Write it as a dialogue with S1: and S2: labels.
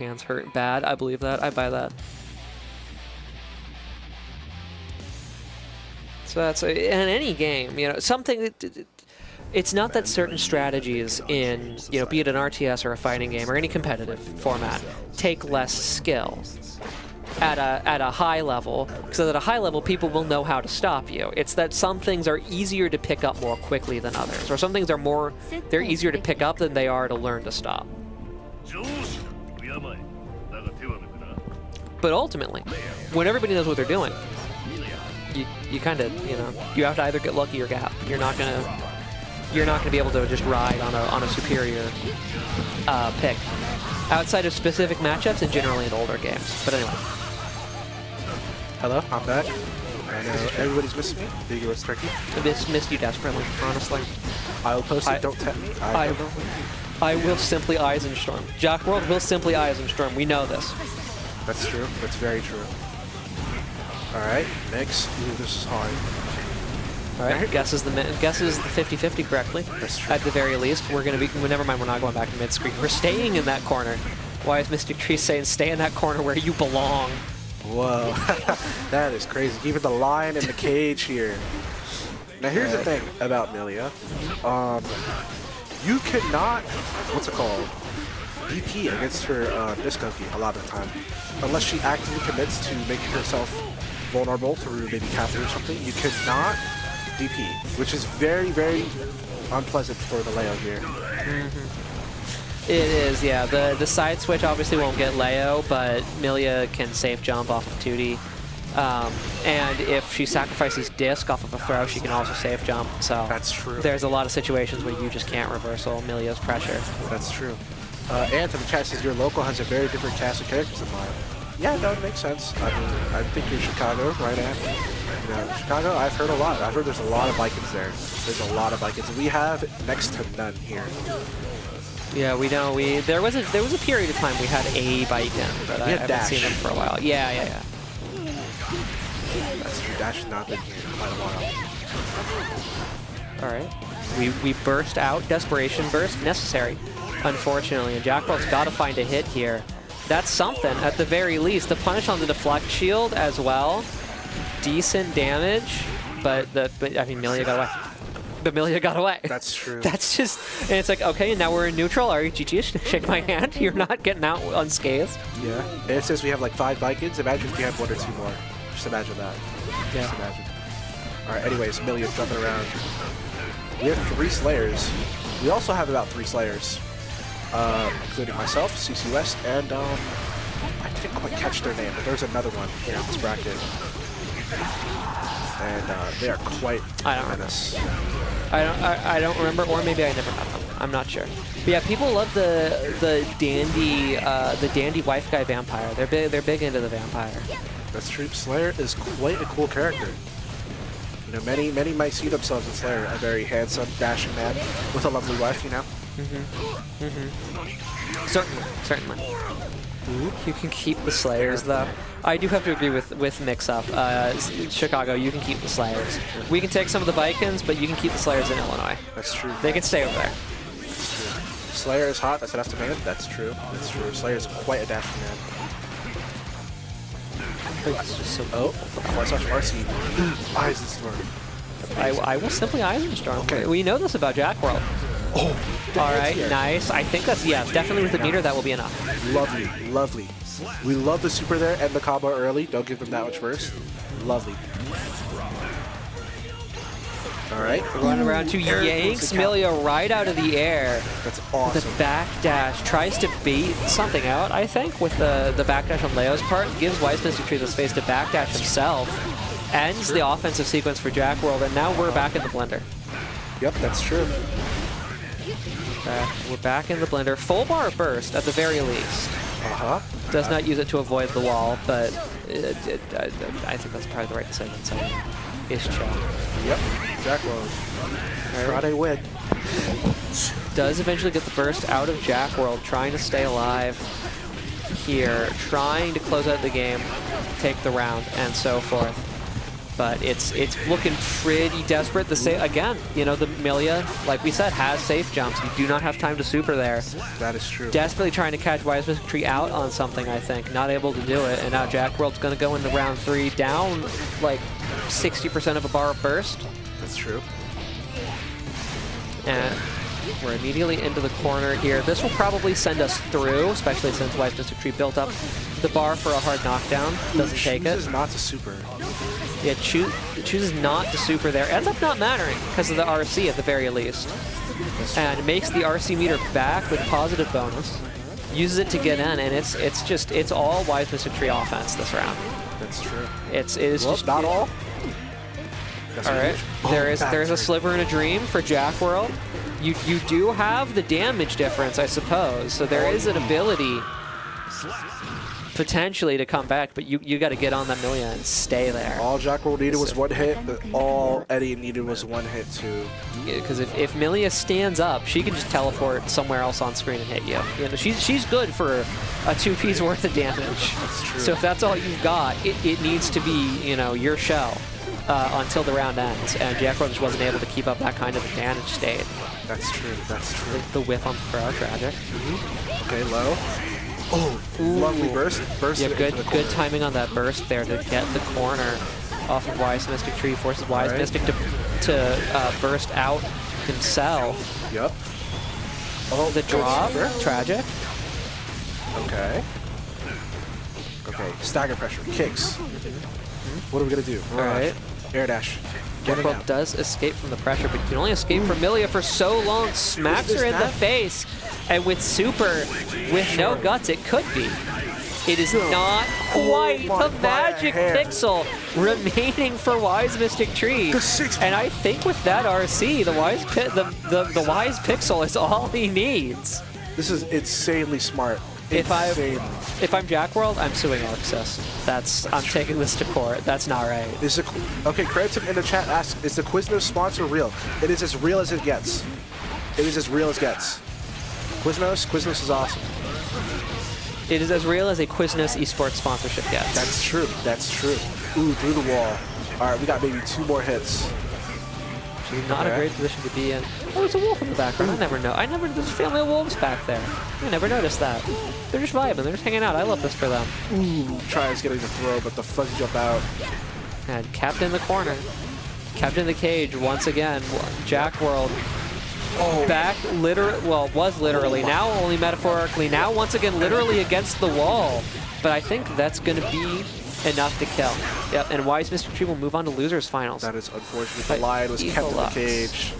S1: Hands hurt bad. I believe that. I buy that. So that's in any game, you know, something. It's not that certain strategies in, you know, be it an RTS or a fighting game or any competitive format, take less skill at a high level, so that at a high level people will know how to stop you. It's that some things are easier to pick up more quickly than others, or some things are they're easier to pick up than they are to learn to stop. But ultimately, when everybody knows what they're doing, you kind of, you know, you have to either get lucky or gap. You're not gonna be able to just ride on a superior pick outside of specific matchups and generally in older games. But anyway.
S2: Hello, I'm back. I know everybody's missing me. Big US Turkey.
S1: I missed you desperately, honestly.
S2: I'll post it. Don't tempt me.
S1: I will simply Eisenstorm. jaqworld will simply Eisenstorm. We know this.
S2: That's true. That's very true. All right, next. Ooh, this is hard.
S1: All right, guesses the 50-50 correctly.
S2: That's true.
S1: At the very least, we're gonna be. Never mind, we're not going back to mid screen. We're staying in that corner. WiseMysticTree saying, "Stay in that corner where you belong."
S2: Whoa, that is crazy. Even the lion in the cage here. Now here's the thing about Millia. You cannot, what's it called, DP against her disc key a lot of the time. Unless she actively commits to making herself vulnerable through maybe Catherine or something, you cannot DP, which is very, very unpleasant for the Leo here.
S1: It is, yeah. The side switch obviously won't get Leo, but Millia can safe jump off of 2D. And if she sacrifices disc off of a throw, she can also safe jump. So
S2: that's true.
S1: There's a lot of situations where you just can't reversal Millia's pressure.
S2: That's true. And to the chat says your local has a very different cast of characters than mine. Yeah, no, it makes sense. I mean, I think you're Chicago, right, Ann? You know, Chicago, I've heard a lot. I've heard there's a lot of Vikings there. There's a lot of Vikings. We have next to none here.
S1: Yeah, we know. There was a period of time we had a Viking, but I haven't seen them for a while. Yeah.
S2: That's true. Dash has not been here in quite a while.
S1: All right. We burst out. Desperation burst necessary, unfortunately, and jaqworld's got to find a hit here. That's something at the very least. The punish on the deflect shield as well, decent damage, but I mean Millia got away. But Millia got away.
S2: That's true.
S1: That's just, and it's like, okay, now we're in neutral. GG, shake my hand. You're not getting out unscathed.
S2: Yeah. And it says we have like 5 Vikings. Imagine if we had 1 or 2 more. Just imagine that.
S1: Yeah.
S2: Just imagine. All right. Anyways, Millia's jumping around. We have 3 Slayers. We also have about 3 Slayers, including myself, CC West, and I didn't quite catch their name, but there's another one here in this bracket. And they are quite menace.
S1: I don't remember, or maybe I never met them. I'm not sure. But yeah, people love the dandy wife guy vampire. They're big into the vampire.
S2: That's true. Slayer is quite a cool character. You know, many might see themselves in Slayer, a very handsome, dashing man with a lovely wife. You know.
S1: Certainly. Ooh, you can keep the Slayers though. I do have to agree with Mix-Up. Chicago, you can keep the Slayers. We can take some of the Vikings, but you can keep the Slayers in Illinois.
S2: That's true.
S1: They can stay over there.
S2: That's true. Slayer is hot. That's enough to man. That's true. That's true. Slayer is quite a dashing man.
S1: It's just so
S2: oh, RC. Eisenstorm.
S1: I will simply Eisenstorm.
S2: Okay.
S1: We know this about jaqworld.
S2: Oh,
S1: all right, nice. I think that's, yeah, definitely with the meter, that will be enough.
S2: Lovely, lovely. We love the super there and the combo early. Don't give them that much burst. Lovely. All right.
S1: We're going around to yanks Millia right out of the air.
S2: That's awesome.
S1: The backdash tries to bait something out, I think, with the backdash on Leo's part. Gives WiseMysticTree the space to backdash himself. Ends the offensive sequence for jaqworld, and now we're back in the blender.
S2: Yep, that's true.
S1: We're back in the blender. Full bar burst at the very least. Does not use it to avoid the wall, but I think that's probably the right decision. So, ish chill.
S2: Yep, jaqworld. Friday win.
S1: Does eventually get the burst out of jaqworld, trying to stay alive here, trying to close out the game, take the round, and so forth. but it's looking pretty desperate. Again, you know, the Millia, like we said, has safe jumps. You do not have time to super there.
S2: That is true.
S1: Desperately trying to catch WiseMysticTree out on something, I think. Not able to do it, and now jaqworld's going to go into round 3 down like 60% of a bar of burst.
S2: That's true.
S1: And we're immediately into the corner here. This will probably send us through, especially since WiseMysticTree built up the bar for a hard knockdown. Doesn't take it.
S2: Chooses not to super.
S1: Yeah, chooses not to super there. Ends up not mattering because of the RC at the very least. And makes the RC meter back with positive bonus. Uses it to get in, and it's all WiseMysticTree offense this round.
S2: That's true.
S1: It is
S2: well,
S1: just
S2: not all.
S1: All right, there's a sliver in a dream for jaqworld. You do have the damage difference, I suppose, so there is an ability potentially to come back, but you got to get on that Millia and stay there.
S2: All jaqworld needed was one hit, but all Eddie needed was one hit too.
S1: Because if Millia stands up, she can just teleport somewhere else on screen and hit you. You know, she's good for a 2P's worth of damage.
S2: That's true.
S1: So if that's all you've got, it needs to be, you know, your shell until the round ends. And jaqworld just wasn't able to keep up that kind of advantage state.
S2: That's true. That's true.
S1: The whiff on the throw, tragic.
S2: Okay, low. Oh, lovely burst. Burst.
S1: Yeah, good timing on that burst there to get the corner off of WiseMysticTree. Forces WiseMystic to burst out himself.
S2: Yep. Oh,
S1: the drop. Tragic.
S2: Okay. Okay. Stagger pressure. Kicks. What are we gonna do?
S1: All right.
S2: Air dash.
S1: jaqworld does escape from the pressure, but you can only escape from Millia for so long. Smacks her in the face, and with super, with no guts, it could be. It is not quite the magic pixel remaining for WiseMysticTree. And I think with that RC, the wise pixel is all he needs.
S2: This is insanely smart.
S1: If I'm jaqworld, I'm suing Arxis. I'm taking this to court. That's not right.
S2: Okay, Crampton in the chat asks, is the Quiznos sponsor real? It is as real as it gets. It is as real as gets. Quiznos is awesome.
S1: It is as real as a Quiznos esports sponsorship gets.
S2: That's true. That's true. Ooh, through the wall. All right, we got maybe 2 more hits.
S1: Not a great position to be in. Oh, there's a wolf in the background. There's a family of wolves back there. I never noticed that. They're just vibing. They're just hanging out. I love this for them.
S2: Ooh, tries getting the throw, but the fuzzy jump out.
S1: And capped in the corner. Capped in the cage once again. jaqworld back was literally, now only metaphorically, now once again literally against the wall. But I think that's going to be enough to kill. Yep, and WiseMysticTree will move on to losers finals.
S2: That is unfortunate. The lion was kept in the cage.